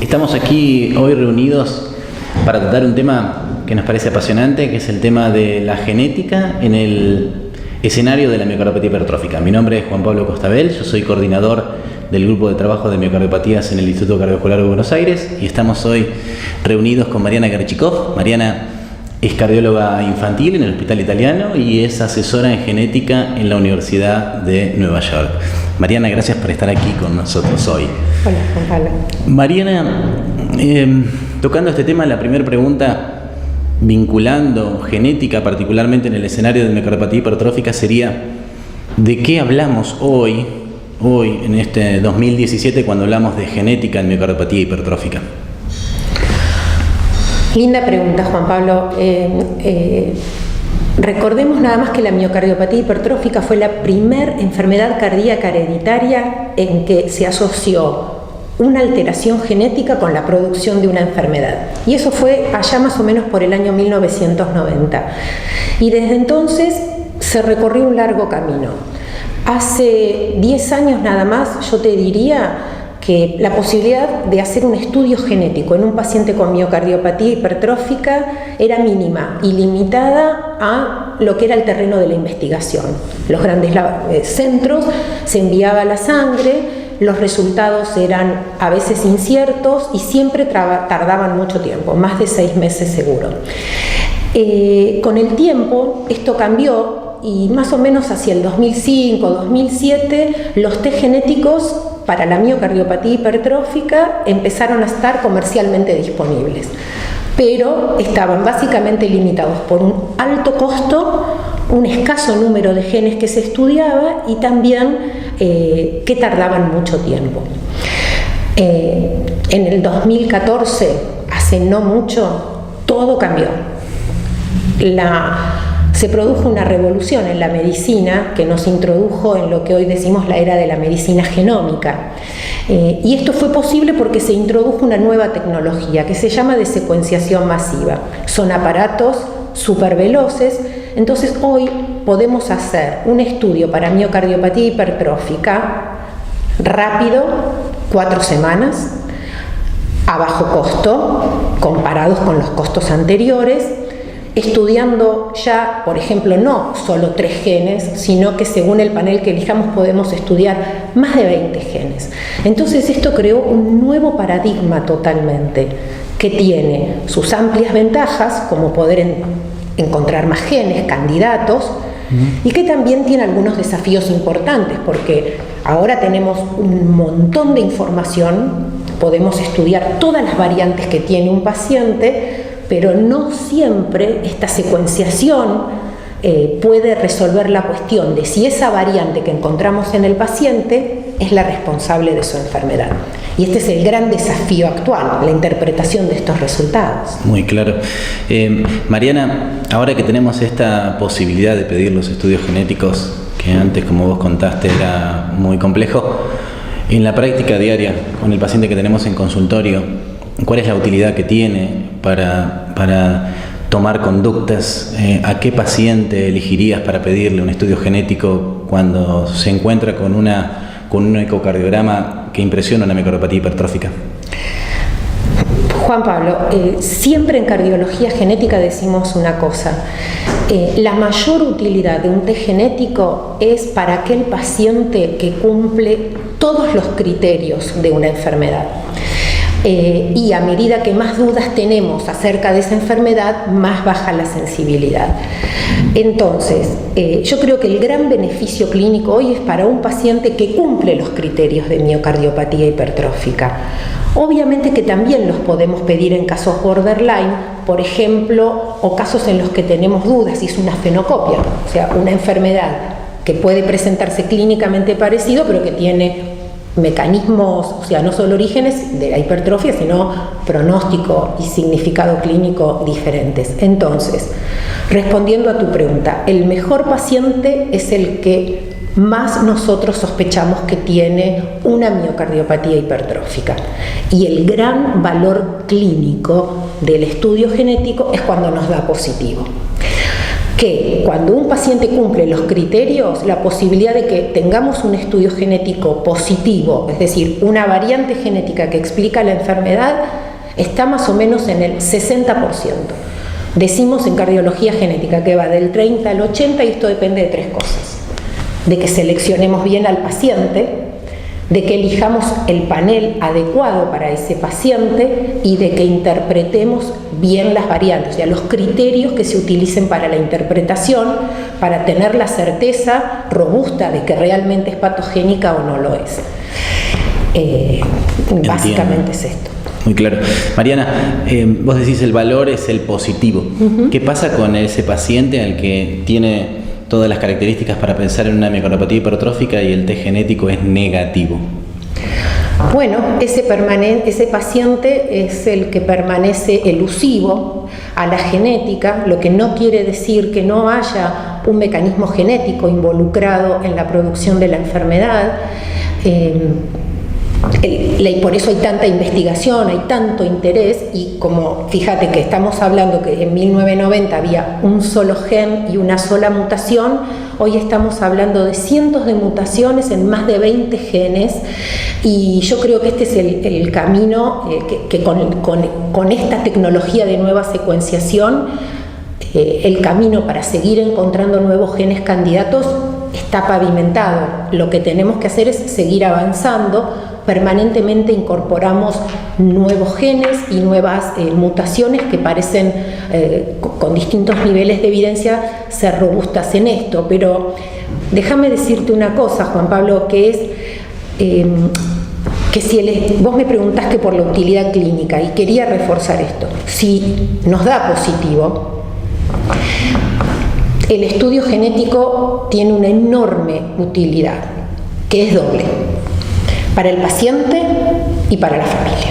Estamos aquí hoy reunidos para tratar un tema que nos parece apasionante, que es el tema de la genética en el escenario de la miocardiopatía hipertrófica. Mi nombre es Juan Pablo Costabel, yo soy coordinador del grupo de trabajo de miocardiopatías en el Instituto Cardiovascular de Buenos Aires y estamos hoy reunidos con Mariana Gerchikov. Mariana es cardióloga infantil en el Hospital Italiano y es asesora en genética en la Universidad de Nueva York. Mariana, gracias por estar aquí con nosotros hoy. Hola, Juan Pablo. Mariana, tocando este tema, la primera pregunta, vinculando genética particularmente en el escenario de miocardiopatía hipertrófica, sería ¿de qué hablamos hoy en este 2017 cuando hablamos de genética en miocardiopatía hipertrófica? Linda pregunta, Juan Pablo. Recordemos nada más que la miocardiopatía hipertrófica fue la primera enfermedad cardíaca hereditaria en que se asoció una alteración genética con la producción de una enfermedad. Y eso fue allá más o menos por el año 1990. Y desde entonces se recorrió un largo camino. Hace 10 años nada más yo te diría que la posibilidad de hacer un estudio genético en un paciente con miocardiopatía hipertrófica era mínima y limitada a lo que era el terreno de la investigación. Los grandes centros se enviaba la sangre, los resultados eran a veces inciertos y siempre tardaban mucho tiempo, más de 6 meses seguro. Con el tiempo esto cambió y más o menos hacia el 2005-2007 los test genéticos para la miocardiopatía hipertrófica empezaron a estar comercialmente disponibles, pero estaban básicamente limitados por un alto costo, un escaso número de genes que se estudiaba y también que tardaban mucho tiempo. En el 2014, hace no mucho, todo cambió. Se produjo una revolución en la medicina que nos introdujo en lo que hoy decimos la era de la medicina genómica. Y esto fue posible porque se introdujo una nueva tecnología que se llama de secuenciación masiva. Son aparatos súper veloces, entonces hoy podemos hacer un estudio para miocardiopatía hipertrófica rápido, 4 semanas, a bajo costo, comparados con los costos anteriores, estudiando ya, por ejemplo, no solo 3 genes, sino que según el panel que elijamos podemos estudiar más de 20 genes. Entonces esto creó un nuevo paradigma totalmente, que tiene sus amplias ventajas, como poder encontrar más genes, candidatos, y que también tiene algunos desafíos importantes, porque ahora tenemos un montón de información, podemos estudiar todas las variantes que tiene un paciente, pero no siempre esta secuenciación puede resolver la cuestión de si esa variante que encontramos en el paciente es la responsable de su enfermedad. Y este es el gran desafío actual, la interpretación de estos resultados. Muy claro. Mariana, ahora que tenemos esta posibilidad de pedir los estudios genéticos, que antes, como vos contaste, era muy complejo, en la práctica diaria con el paciente que tenemos en consultorio, ¿cuál es la utilidad que tiene para tomar conductas? ¿A qué paciente elegirías para pedirle un estudio genético cuando se encuentra con un ecocardiograma que impresiona una miocardiopatía hipertrófica? Juan Pablo, siempre en cardiología genética decimos una cosa. La mayor utilidad de un test genético es para aquel paciente que cumple todos los criterios de una enfermedad. Y a medida que más dudas tenemos acerca de esa enfermedad, más baja la sensibilidad. Entonces, yo creo que el gran beneficio clínico hoy es para un paciente que cumple los criterios de miocardiopatía hipertrófica. Obviamente que también los podemos pedir en casos borderline, por ejemplo, o casos en los que tenemos dudas si es una fenocopia, o sea, una enfermedad que puede presentarse clínicamente parecido, pero que tiene mecanismos, o sea, no solo orígenes de la hipertrofia, sino pronóstico y significado clínico diferentes. Entonces, respondiendo a tu pregunta, el mejor paciente es el que más nosotros sospechamos que tiene una miocardiopatía hipertrófica. Y el gran valor clínico del estudio genético es cuando nos da positivo. que cuando un paciente cumple los criterios, la posibilidad de que tengamos un estudio genético positivo, es decir, una variante genética que explica la enfermedad, está más o menos en el 60%. Decimos en cardiología genética que va del 30 al 80 y esto depende de tres cosas. De que seleccionemos bien al paciente, de que elijamos el panel adecuado para ese paciente y de que interpretemos bien las variantes, o sea, los criterios que se utilicen para la interpretación, para tener la certeza robusta de que realmente es patogénica o no lo es. Básicamente es esto. Muy claro. Mariana, vos decís el valor es el positivo. ¿Qué pasa con ese paciente al que tiene todas las características para pensar en una miocardiopatía hipertrófica y el test genético es negativo? Bueno, ese paciente es el que permanece elusivo a la genética, lo que no quiere decir que no haya un mecanismo genético involucrado en la producción de la enfermedad. Y por eso hay tanta investigación, hay tanto interés, y como fíjate que estamos hablando que en 1990 había un solo gen y una sola mutación, hoy estamos hablando de cientos de mutaciones en más de 20 genes, y yo creo que este es el camino que con esta tecnología de nueva secuenciación, el camino para seguir encontrando nuevos genes candidatos está pavimentado. Lo que tenemos que hacer es seguir avanzando. Permanentemente incorporamos nuevos genes y nuevas mutaciones que parecen, con distintos niveles de evidencia, ser robustas en esto. Pero déjame decirte una cosa, Juan Pablo, que es que si vos me preguntás que por la utilidad clínica, y quería reforzar esto, si nos da positivo, el estudio genético tiene una enorme utilidad, que es doble, para el paciente y para la familia.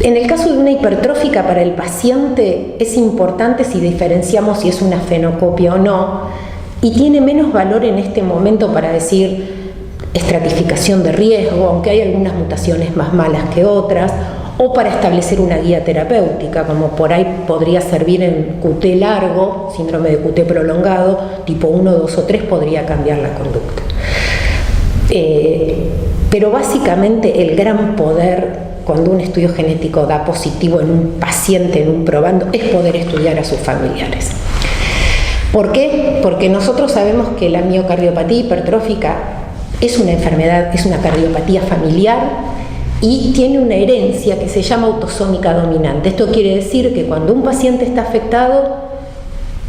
En el caso de una hipertrófica, para el paciente es importante si diferenciamos si es una fenocopia o no, y tiene menos valor en este momento para decir estratificación de riesgo, aunque hay algunas mutaciones más malas que otras, o para establecer una guía terapéutica, como por ahí podría servir en QT largo, síndrome de QT prolongado, tipo 1, 2 o 3, podría cambiar la conducta. Pero básicamente el gran poder cuando un estudio genético da positivo en un paciente, en un probando, es poder estudiar a sus familiares. ¿Por qué? Porque nosotros sabemos que la miocardiopatía hipertrófica es una enfermedad, es una cardiopatía familiar y tiene una herencia que se llama autosómica dominante. Esto quiere decir que cuando un paciente está afectado,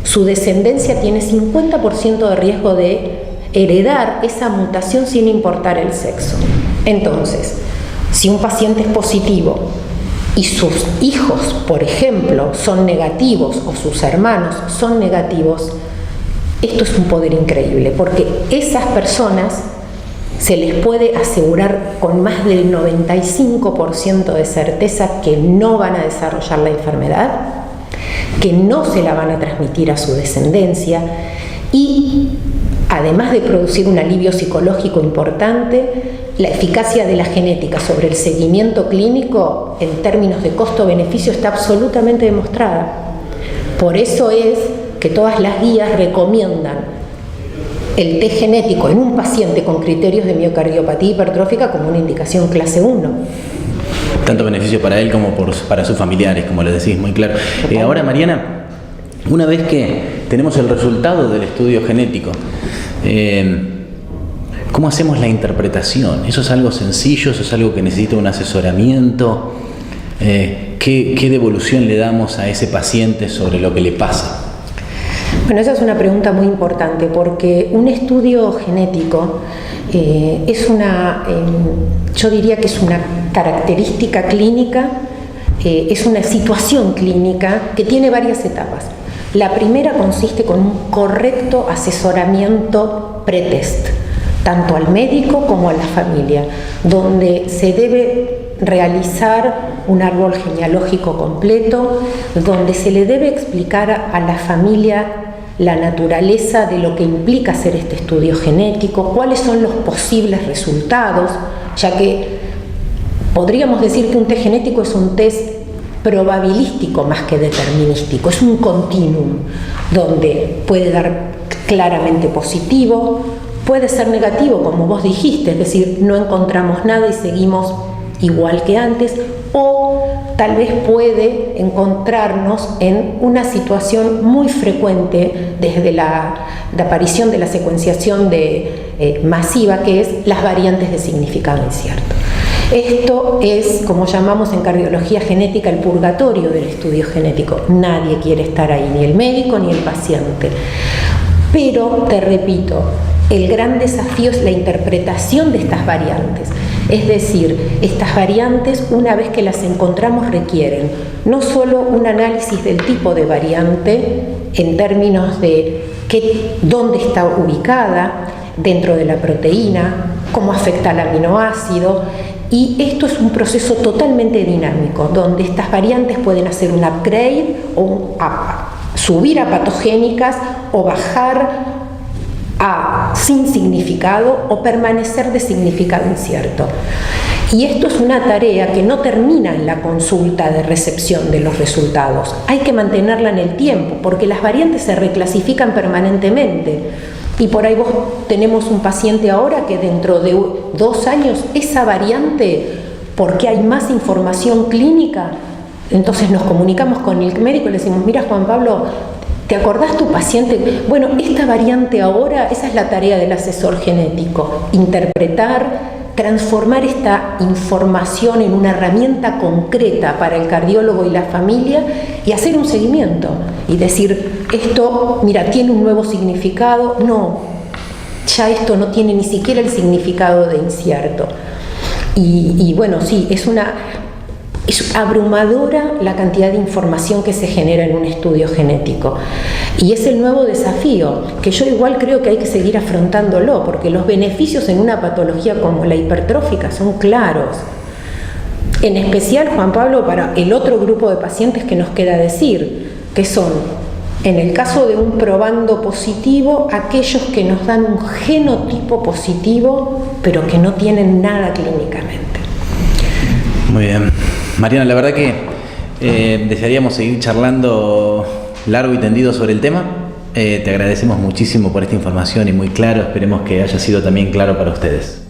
su descendencia tiene 50% de riesgo de heredar esa mutación sin importar el sexo. Entonces, si un paciente es positivo y sus hijos, por ejemplo, son negativos o sus hermanos son negativos, esto es un poder increíble, porque esas personas se les puede asegurar con más del 95% de certeza que no van a desarrollar la enfermedad, que no se la van a transmitir a su descendencia y, además de producir un alivio psicológico importante, la eficacia de la genética sobre el seguimiento clínico en términos de costo-beneficio está absolutamente demostrada. Por eso es que todas las guías recomiendan el test genético en un paciente con criterios de miocardiopatía hipertrófica como una indicación clase 1. Tanto beneficio para él como para sus familiares, como lo decís muy claro. Ahora, Mariana, una vez que tenemos el resultado del estudio genético, ¿cómo hacemos la interpretación? ¿Eso es algo sencillo? ¿Eso es algo que necesita un asesoramiento? ¿Qué devolución le damos a ese paciente sobre lo que le pasa? Bueno, esa es una pregunta muy importante porque un estudio genético es yo diría que es una característica clínica, es una situación clínica que tiene varias etapas. La primera consiste con un correcto asesoramiento pretest, tanto al médico como a la familia, donde se debe realizar un árbol genealógico completo, donde se le debe explicar a la familia la naturaleza de lo que implica hacer este estudio genético, cuáles son los posibles resultados, ya que podríamos decir que un test genético es un test probabilístico más que determinístico, es un continuum donde puede dar claramente positivo, puede ser negativo, como vos dijiste, es decir, no encontramos nada y seguimos igual que antes, o tal vez puede encontrarnos en una situación muy frecuente desde la aparición de la secuenciación masiva, que es las variantes de significado incierto. Esto es, como llamamos en cardiología genética, el purgatorio del estudio genético. Nadie quiere estar ahí, ni el médico ni el paciente. Pero, te repito, el gran desafío es la interpretación de estas variantes. Es decir, estas variantes, una vez que las encontramos, requieren no solo un análisis del tipo de variante en términos de dónde está ubicada dentro de la proteína, cómo afecta al aminoácido, y esto es un proceso totalmente dinámico, donde estas variantes pueden hacer un upgrade o subir a patogénicas o bajar sin significado o permanecer de significado incierto. Y esto es una tarea que no termina en la consulta de recepción de los resultados. Hay que mantenerla en el tiempo, porque las variantes se reclasifican permanentemente. Y por ahí tenemos un paciente ahora que dentro de 2 años esa variante, porque hay más información clínica, entonces nos comunicamos con el médico y le decimos: mira, Juan Pablo, ¿te acordás tu paciente? Bueno, esta variante ahora, esa es la tarea del asesor genético: interpretar, transformar esta información en una herramienta concreta para el cardiólogo y la familia y hacer un seguimiento y decir: esto, mira, tiene un nuevo significado, no, ya esto no tiene ni siquiera el significado de incierto. Y bueno, sí, es abrumadora la cantidad de información que se genera en un estudio genético. Y es el nuevo desafío, que yo igual creo que hay que seguir afrontándolo, porque los beneficios en una patología como la hipertrófica son claros. En especial, Juan Pablo, para el otro grupo de pacientes que nos queda decir, que son, en el caso de un probando positivo, aquellos que nos dan un genotipo positivo, pero que no tienen nada clínicamente. Muy bien. Mariana, la verdad que desearíamos seguir charlando largo y tendido sobre el tema. Te agradecemos muchísimo por esta información y muy claro. Esperemos que haya sido también claro para ustedes.